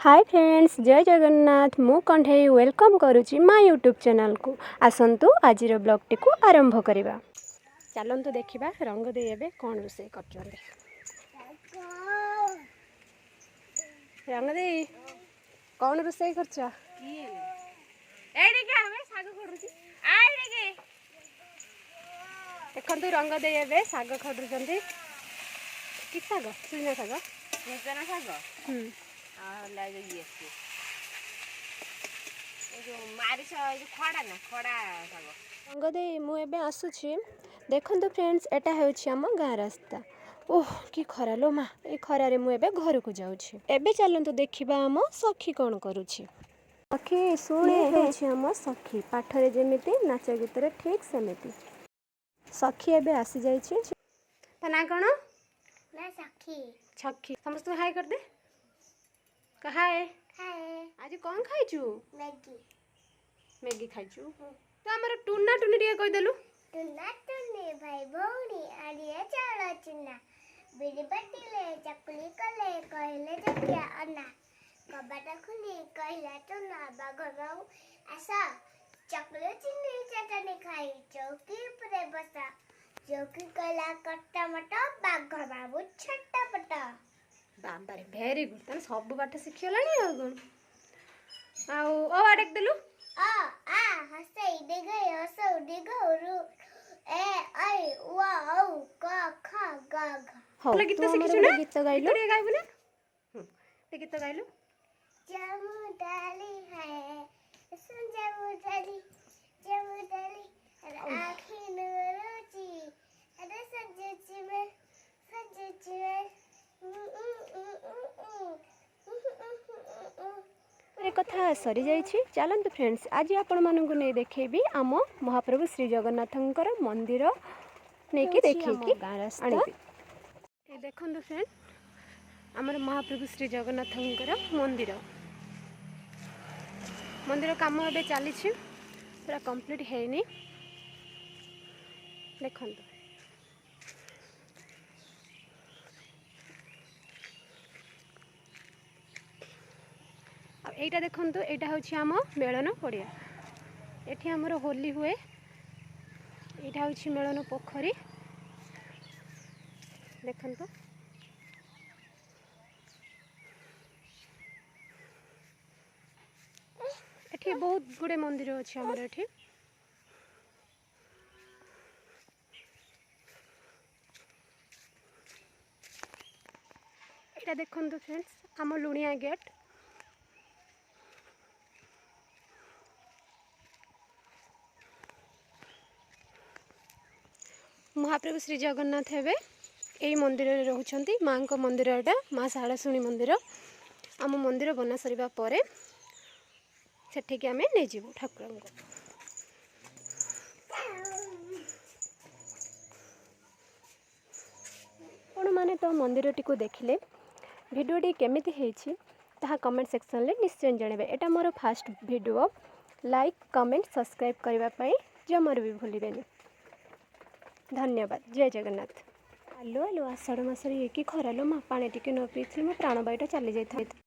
Hi friends, जय जगन्नाथ। मु कंठेई welcome करुच्ची my YouTube channel को। आसतु आज ब्लॉग टी को आरंभ करवा। चलतु देखा रंग दे एबे कौन रोषे कर रंग दे कौन रोषे कर देखु रंग दे एबे साग खडुचंती। कि साग? सुजना साग। सुजना साग रंग दे मुझे आसूची। देखु फ्रेंड्स, एटा होछि आम गाँ रास्ता। ओह कि खरा लो माँ, ये खरारे मुझे घर को जाऊँगी। एबे चलतु देखा आम सखी कौन करुछि। सखी शुणे होछि आम सखी, पाठरे जेमिति नाच गीत ठीक सेमिति। सखी एबे आसी जाइछि। ता ना कौन? ना सखी। सखी समस्त हाय कर दे। हाय हाय। आज कौन खाइछु? मैगी। मैगी खाइछु। तो हमर टुन्ना टुन्नी टिके कहि देलु। टुन्ना टुन्नी भाई भौणी आलिए चाला चुन्ना, बिड़ी बटिले चकुली कले कहले जकिया अन्ना, कबाटा खुली कहला टुन्ना बाघ बाबू आसा, चकुले चिन्नी चटनी खाई चौकी ऊपर बसा, चौकी कहला कट्टा मटा बाघ बाबू छट्टा पटा। बाबा रे वेरी गुड। तने सब बात शिखिलानी आ कोन आउ ओ आडेक देलु। आ आ हसई दिगई हसौ दिगौरु ए आई वा औ क ख ग घ। हो गीत शिखिछु ना? गीत गाइलो। गीत गाइबु ना? ते गीत गाइलो। जामु डाली है सुन जामु डाली आँखी नूरुची अरे सजची में कथा सरी जाइछि। चलतु फ्रेंड्स, आज आपण मानकु नै देखेबी आम महाप्रभु श्री जगन्नाथंकर मंदिर नेकी देखैकी गाँ रास्ता आनिबी। देखंतु फ्रेंड, आमर महाप्रभु श्री जगन्नाथंकर मंदिर काम एबे चलीछि, पूरा कंप्लीट हैनी। देखंतु एटा देखंतु, एटा होछि आम मेलन पड़िया। एठी हमर होली हुए। एटा होछि मेलन पोखरी। देखंतु एठी बहुत गुडे मंदिर अछि हमर एठी। एटा देखंतु फ्रेंड्स, आम लुणिया गेट। महाप्रभु श्री जगन्नाथ हेबे यही मंदिर रे रहउछंती। माँ को मंदिर एटा, माँ शालासुनी मंदिर। आम मंदिर बना सरिबा परे सेठी आमे नै जीवु ठाकुर को। आपण माने तो मंदिर टी को देखिले वीडियो टी केमिति हेछि ताहा कमेंट सेक्शन ले निश्चय जणेबे। एटा मोर first video. Like comment subscribe करबा पई जमर भी भूलिबेनी। धन्यवाद। जय जगन्नाथ। आलो आलो आषाढ़ मासरे ये कि खरा लो माँ, पानी टिके न पीथि मो प्राण बायुटा चली जाई।